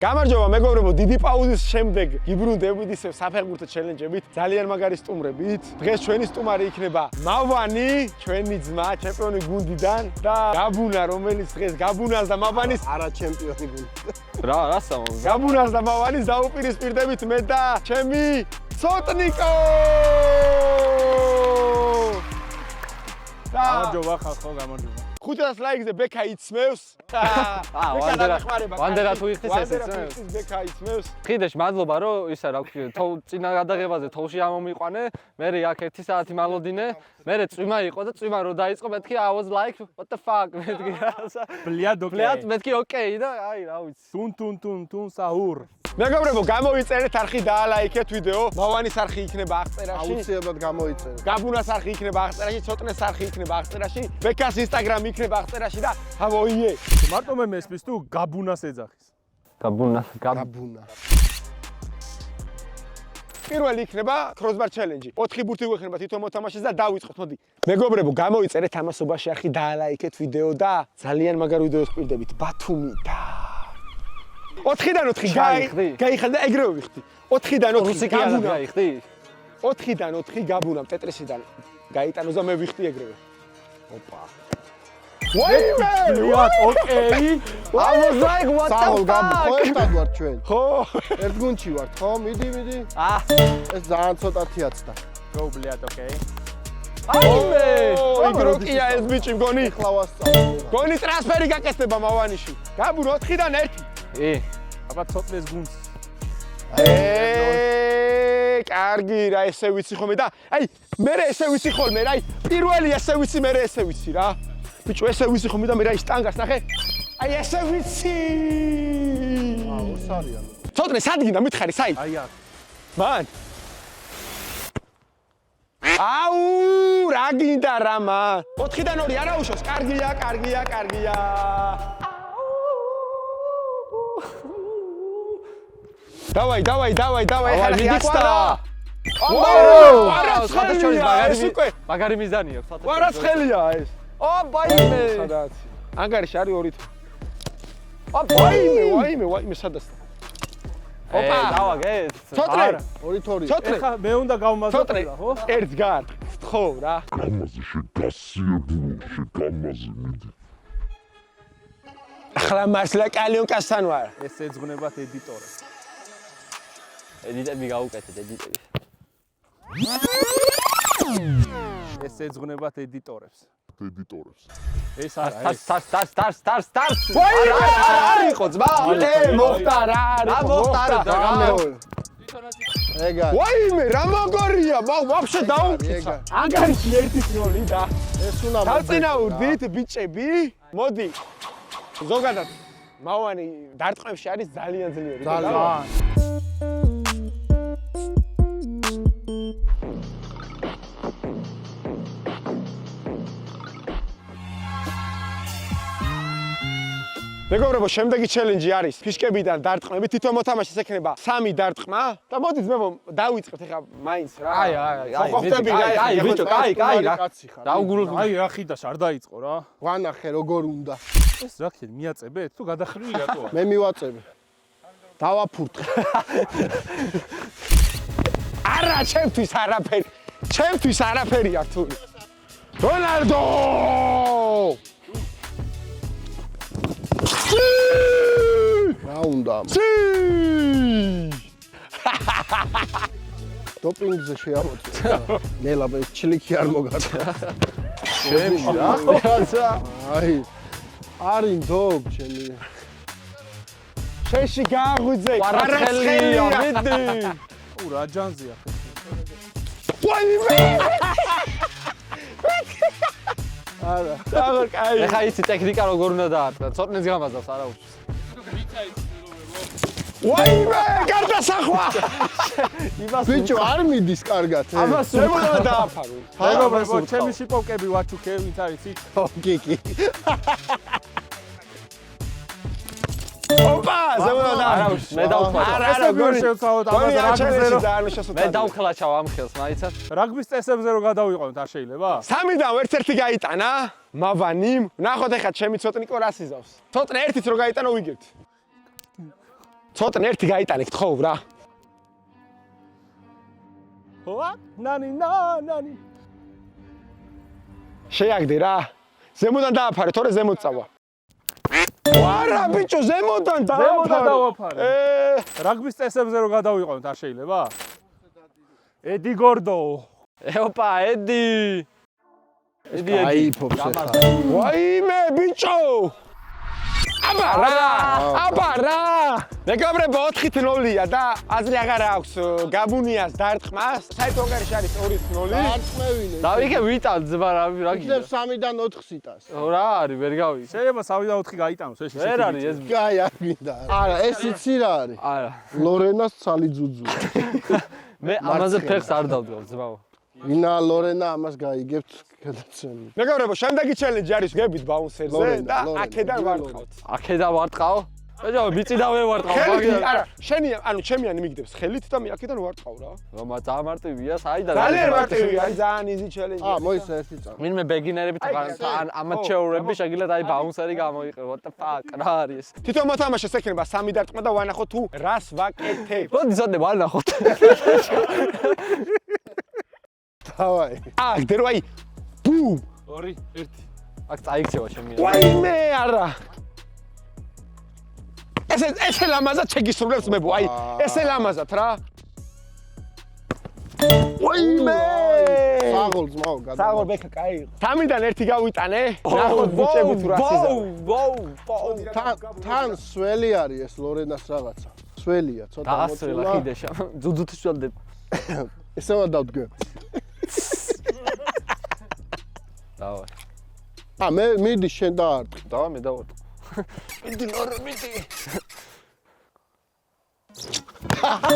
გამარჯობა მეგობრებო, დიდი პაუზის შემდეგ გიბრუნდებით ისევ საფეხბურთო ჩელენჯებით, ძალიან მაგარი სტუმრებით. დღეს ჩვენი სტუმარი იქნება მავანი, ჩვენი ძმა, ჩემპიონი გუნდიდან და გაბუნა, რომელიც დღეს გაბუნას და მავანის არა ჩემპიონი გუნდი. რა სამო? გაბუნას და მავანის დაუპირისპირდებით მე და ჩემი ცოტნიკო. გამარჯობა ხალხო, გამარჯობა. 500 ლაიქზე ბექა იცმევს. ვანდერა თუ იხდის ეს იცმევს. ბექა იცმევს. ხიდეში მადლობა რომ ისა რა ქვია, წინა გადაღებაზე თოვში ამომიყვანე, მე აქ 1 საათი მალოდინე, მე წვიმა იყო და წვიმა რო დაიწყო, მეთქი I was like what the fuck, მეთქი რა. ბლიად, მეთქი ოკეი და აი რა ვიცი. თუნ საურ. მეგობრებო, გამოიწერეთ არხი დაალაიქეთ ვიდეო. მავანის არხი იქნება აღწერაში. აუცილებლად გამოიწერეთ. გაბუნას არხი იქნება აღწერაში, ცოტნეს არხი იქნება აღწერაში, ბექას ინსტაგრამი იქნება აღწერაში და ავოიე. მარტო მე მესმის თუ გაბუნას ეძახის. გაბუნა. პირველი იქნება crossbar challenge. 4 ბურთი გვექნება თვითონ მოთამაშეს და დავიწყოთ, მოდი. მეგობრებო, გამოიწერეთ ამასობაში არხი დაალაიქეთ ვიდეო და ძალიან მაგარ ვიდეოს გვირდებით. ბათუმი და 4-დან 4 გაიხდა ეგრევე ვიხდი. 4-დან 4 გაბუნა გაიხდი? 4-დან 4 გაბუნა ტეტრისიდან გაიტანოს და მე ვიხდი ეგრევე. ოპა. ვაიმე! ოკეი. I was like what the fuck? ხო, ვარ ჩვენ. ხო. ერთ გუნდში ვართ, ხო? მიდი. ეს ძალიან ცოტათიაცდა. Go ბლიად, ოკეი. აიმე! იგროკია ეს ბიჭი მგონი. ახლა ვასწავლე. გონი ტრანსფერი გაკეთდება მავანიში. გაბუნ 4-დან 1. აბა ცოტნეს გუნდს. კარგი რა, ესე ვიცი ხოლმე და აი მე ესე ვიცი ხოლმე რა, აი პირველი ესე ვიცი, მე ესე ვიცი რა. ბიჭო ესე ვიცი ხოლმე და მე რა ის ტანგას ნახე. აი ესე ვიცი. ოსარიან. ცოტნე სადგინდა მითხარი, საი? აი აქ. მან. აუ, რა გინდა რა მან? 4-დან 2 არა უშავს, კარგია. დავაი, ახლა მიდი. მაგარი მიზანი აქვს. ვარაცხელია ეს. ბაიმე. სადაც? ანგარიში არის 2 თვე. ვაიმე, სადაც? ოპა, დავაგეთ. ცოტნე. 2-2. ეხლა მე უნდა გავმაზრდე რა, ხო? ერთს გარ. ხო რა. გამაზე შეგამაზე მიდი. ახლა მართლა კალიონკასთან ვარ. ეს ეძღვნებათ ედიტორებს. ედიტები გაუკეთეთ, ედიტები. ეს ეძღვნებათ ედიტორებს. ეს ტარს. არ იყო ძმა. მოხდა რა, და გამეორე. ეგა. ვაიმე, რა მაგარია, ვაფშე დაუკიცა. ანგარიში 1-0 და ეს უნდა დავწინაურდით ბიჭები. მოდი. ზოგადად მავანი დარტყმებში არის ძალიან ძლიერი. მეგობრებო, შემდეგი ჩელენჯი არის ფიშკებიდან დარტყმები. თვითონ მოთამაშეს ექნება 3 დარტყმა და მოდით მე დავიწყებთ ახლა მაინც რა. აი, ბიჭო, კაი რა. დაუგულოთ. აი, რა ხიდას არ დაიწყო რა. ვანახე როგორ უნდა. ეს რა ხი მიაწებეთ თუ გადახრილი რატოა? მე მივაწები. დავაფურთხე. არა, ჩემთვის არაფერი არ თუ. რონალდო! რა უნდა? დოპინგზე შეამოწე. ნელა მე ჩლიკი არ მოგატა. შემში რა? აი. არინ დობ ჩემი. შეში გააღვიძე. ვარაცხელია, მიდი. რა ჯანზია ხე? ვაიმე! არა. აღარ კაი. ეხა იცი ტექნიკა როგორ უნდა დაარტყა. ცოტნეს გამაძავს, არა უშავს. ვაიმე, გარდასახვა. ბიჭო, არ მიდის კარგად. ამას უნდა დააფარო. მეგობრებო, ჩემი შიპოვკები ვაჩუქე, ვინც არის იცით? ოკიკი. ოპა, ზემოდან დააფარო. მე დავხმარ. არა, როგორ შევცვალოთ ამაზე რაგბიზე მე დავხლაჩავ ამ ხელს, მაიცად. რაგბის წესებზე რო გადავიყვანოთ, არ შეიძლება? 3-დან ერთ-ერთი გაიტანა, მავანიმ. ნახოთ ეხლა ჩემი ცოტნიკო რას იზავს. ცოტნე ერთიც რო გაიტანო ვიგებთ. ცოტნე ერთი გაიტანე, გთხოვ რა. ვა? ნანი. შეაგდე რა. ზემოდან დააფარე, თორე ზემოთ წავა. ვარა ბიჭო, ზემოდან დავაფარე. რაგბის წესებზე რო გადავიყვანოთ, არ შეიძლება? ედი გორდო. ოპა, ედი. აიფობს ახლა. ვაიმე ბიჭო! აბა რა! მეგობრებო 4-0-ია და აზრი აღარ აქვს გაბუნიას დარტყმას. საერთო ანგარიში არის 2-0. დარტყმევინე. დავიქე ვიტან ძმა რა გინდა. 3-დან 4-ს იტანს. რა არის, ვერ გავიგე. შეიძლება 3-დან 4 გაიტანოს ეს ისე. ვერ არის ეს. კაი, არ გინდა. არა, ეს იცი რა არის? არა. ლორენას ცალი ძუძუ. მე ამაზე ფეხს არ დავდგავ ძმაო. ვინა ლორენა ამას გაიგებთ გადაცემით. მეგობრებო, შემდეგი ჩელენჯი არის გებით ბაუნსერზე და აქედან ვარტყავთ. აქედან ვარტყავ? ბიჭო, მიწიდავე ვარტყავ. არა, შენი, ანუ ჩემიანი მიგდებს ხელით და მე აქედან ვარტყავ რა. რომა ძალიან მარტივია, საიდან? ძალიან მარტივია, ძალიან იზი ჩელენჯი. მოიცა ერთი წამი. ვინმე ბეგინერები ან ამაჩეურები შეგიძლიათ აი ბაუნსერი გამოიყენო. What the fuck? რა არის? თვითონ მოთამაშეს ექნება 3 დარტყმა და ვანახოთ თუ რას ვაკეთებ. მოდი ზოდე ვანახოთ. დავაი. აგდერო აი. ბუმ! 2 1. აქ წაიქცევა შემია. ვაიმე არა. ესე ლამაზად შეგისრულებს მე ბო, აი, ესე ლამაზად რა. ვაიმე! საღოლ ძმაო, გადა. საღოლ ბექა, კაი. 3-დან 1 გავიტანე. ნახოთ ბიჭები თუ რა სიზა. თან სველი არის ეს ლორენას რაღაცა. სველია, ცოტა დაასრელა ხიდეშა. ძუძუთ შველდება. ესევა დავდგე. დავა. მე მიდი შენ დაარტყი. დავა მე დავარტყ. მიდი ლორე მიდი.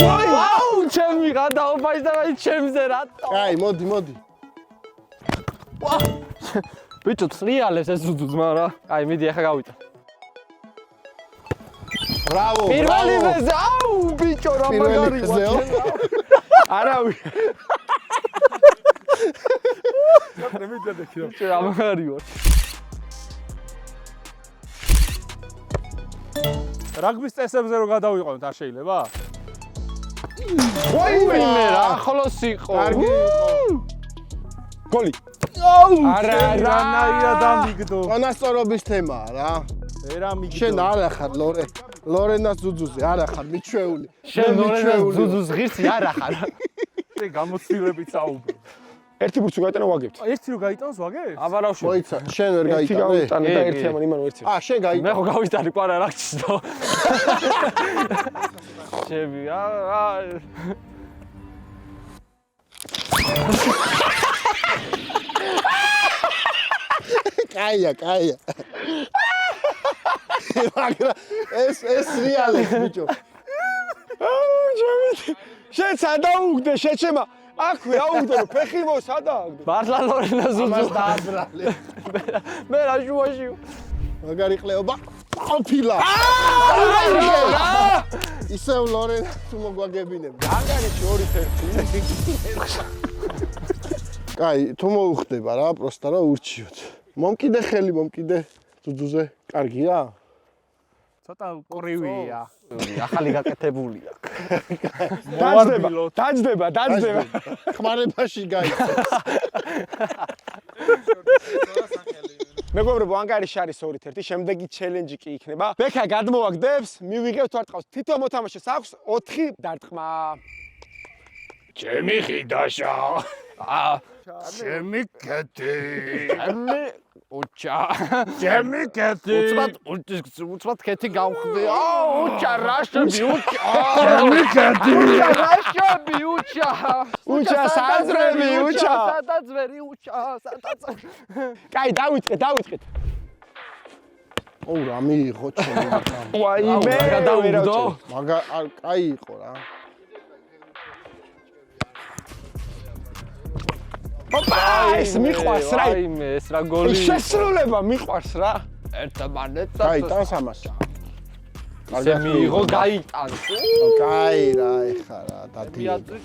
ვაუ, ჩემი გადაოფაის და აი ჩემზე რატო? კაი, მოდი. ბიჭო, წრიალეს ეს ძუძუძმა რა. აი, მიდი ახლა გავიტან. ბრავო. პირველი მეზე, აუ, ბიჭო, რა მაგარი ზეო. არავი. ბიჭო, რა მაგარი ვარ. რაგბის წესებზე რო გადავიყვანოთ, არ შეიძლება? ვაიმე რა ხოლოს იყო. კარგი იყო. გოლი. არა, რანაირად ამიგდო. მონასწორობის თემაა რა. ერა მიგდო. შენ არ ახარ ლორენას ძუძუზე, არ ახარ მიჩვეული. შენ ლორენას ძუძუს ღირსი არ ახარ. შენ გამოცდილებით საუბრობ. ერთი ბურთი გაიტანა ვაგებთ. ერთი რო გაიტანოს ვაგე? აბა რა ვშო. მოიცა, შენ ვერ ერთი გაიტანე. გავიტანე და ერთი ამან იმან ერთი. შენ მე გაიტანე. ხო გავიტანი ყვარა რა გჭდო. ჩემი კაია. მაგრამ ეს რეალია ბიჭო. შენ სადაუგდე შეჩემა. აქვე აუგდე რომ ფეხი მოსადააგდე. მართლა ლორენას ამას ძუძუ. დააბრალე. მე რა შუაში. მაგარი ყლეობა ყოფილა. ისევ ლორენას თუ მოგვაგებინებ. ანგარიში 2-1. კაი, თუ მოუხდება რა, პროსტა რა ურჩიოთ. მომკიდე ხელი, მომკიდე ძუძუზე. კარგია? ცოტა ყრივია. ახალი გაკეთებული აქვს. დაძდება. ხმარებაში გაიწეს. მეგობრებო, ანგარიში არის 2-1. შემდეგი ჩელენჯი კი იქნება. ბექა გადმოვაგდებს, მივიღებთ ვარტყავს. თითო მოთამაშეს აქვს 4 დარტყმა. ჩემი ხიდაშა. ჩემი კეთი. უჩა. ჩემი კეთი. უცბად კეთი გავხდე. უჩა რაშები უჩა. ჩემი კეთი. რაშები უჩა. უჩა საზრები უჩა. სადაძვერი უჩა. კაი, დავიწყეთ. ო, რა მიიღო ჩემი. ვაიმე, გადაუგდო. კაი იყო რა. ოპა, ეს მიყვარს რა. აიმე, ეს რა გოლი. შესრულება მიყვარს რა. ერთმანეთს. გაიტანს ამასა. ისე მიიღო, გაიტანს. კაი რა, ეხა რა, დადიოდა.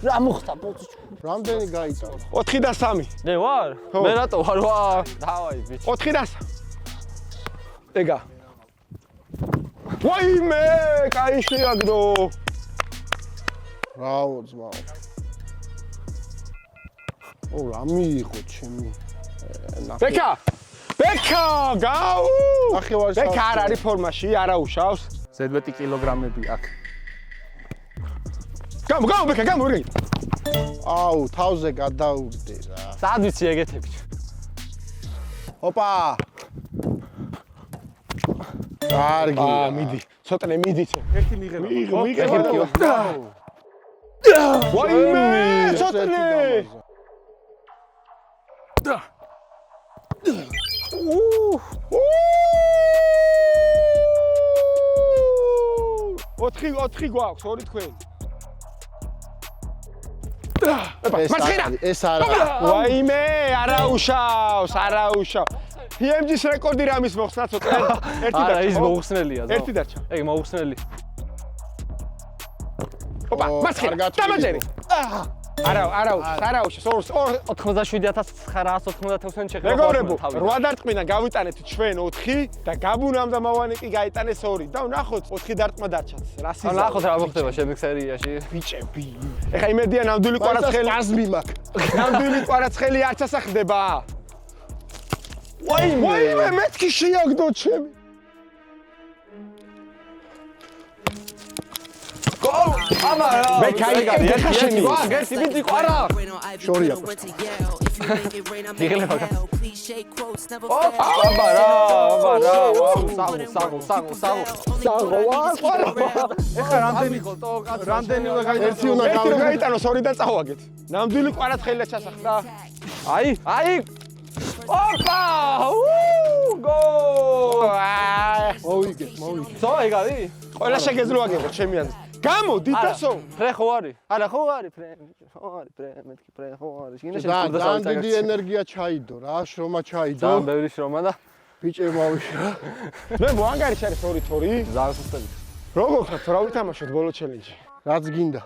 რა მოხდა ბოჭო? რამდენი გაიწავა? 4 და 3. მე ვარ? მე რატო ვარ? ვა, დავაი ბიჭი. 4 და 3. ეგა. ვაიმე, კაი შეაგდო. რაო ძმაო. ო, რა მიიღო ჩემი? ბექა! ბექა, გაუ! ნახევარი ბექა არ არის ფორმაში, არა უშავს. ზედმეტი კილოგრამები აქ. გამო, ბექა, გამო, რეი. აუ, თავზე გადაურდე რა. სად ვიცი ეგეთები? ოპა! კარგი. მიდი. ცოტნე მიდიცე. ერთი მიღება. მიღება. ვაიმე, ცოტნე. ოთხი გვაქვს, ორი თქვენი. ეს არა. ვაიმე, არა უშავს. PMG-ს რეკორდი რამის მოხსნა ცოტა. ერთი არა, დარჩა. ის მოუხსნელია, ზო. ერთი დარჩა. ეგ მოუხსნელი. ოპა, მარცხენა. დამაჯერი. არა უშავს. 87990 შეხედა. მეგობრებო, 8 დარტყმიდან გავიტანეთ ჩვენ 4 და გაბუნამ და მავანი კი გაიტანეს 2. და ნახოთ 4 დარტყმა დარჩათ. რა სიზა. ნახოთ რა მოხდება შემდეგ სერიაში. ბიჭები. ეხა იმედია ნამდვილი კვარაცხელი. პაზმი მაქვს. ნამდვილი კვარაცხელი არც ასახდება. ვაიმე, მეთქი შეაგდო ჩემი. ამარა. ბექა, ეხა შენი. ვა, გესი ბიჭი ყვარა. შორია. იღლება. ამარა. ეხა რამდენივე ერთი უნდა გაიტანოს 2 და წავაგეთ. ნამდვილი კვარაცხელია ჩასახდა. აი. ოპა! გო! მოვიგე. ზო, ეგ არის? ყველა შეგეძლო აგებო ჩემი აზრით. გამოდი დასო. ფრე ხო არის? არა, ხო არის ფრე. ხო არის ფრე, მეთქი ფრე ხო არის. გინდა და ძალიან დიდი ენერგია ჩაიდო რა, შრომა ჩაიდო. ძალიან ბევრი შრომა და ბიჭებო ავიშრა. მე მოანგარიშ არის 2-2. ძალიან სუსტები. როგორ ხარ? რა ვითამაშოთ ბოლო ჩელენჯი? რაც გინდა.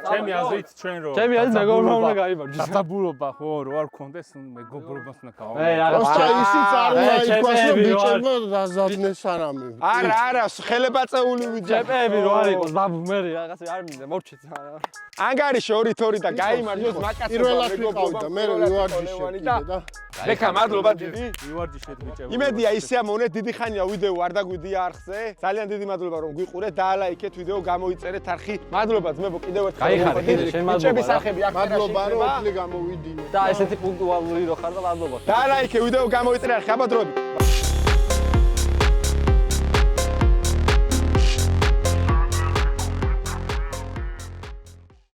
ჩემი აზრით ჩვენ რო ჩემი აზრით მეგობრობა უნდა გაიმარჯვოს. დასაბულობა ხო რო არ გქონდეს მეგობრობას უნდა გავა. ოსტა ისიც არ უნდა იყოს რომ ბიჭებო დაზადნეს არამე. არა, ხელებაწეული ვიძე. ჩემები რო არ იყოს, ბაბუ მე რაღაცა არ მინდა, მორჩეთ. ანგარიში 2-2 და გაიმარჯვოს მაკაცობა პირველად ვიყავი და მე ვივარჯიშე და ბექა, მადლობა დიდი. ვივარჯიშეთ ბიჭებო. იმედია ისე ამოვნეთ, დიდი ხანია ვიდეო არ დაგვიდია არხზე. ძალიან დიდი მადლობა რომ გვიყურეთ და ალაიქეთ ვიდეო, გამოიწერეთ არხი. მადლობა ძმებო კიდევ ერთხელ. გაიხარე, შენ მადლობა. ბიჭების სახები აქ მადლობა რომ ოფლი გამოვიდინე. და ესეთი პუნქტუალური რო ხარ და მადლობა. და ალაიქე ვიდეო გამოიწერე არხი, აბა დროებით.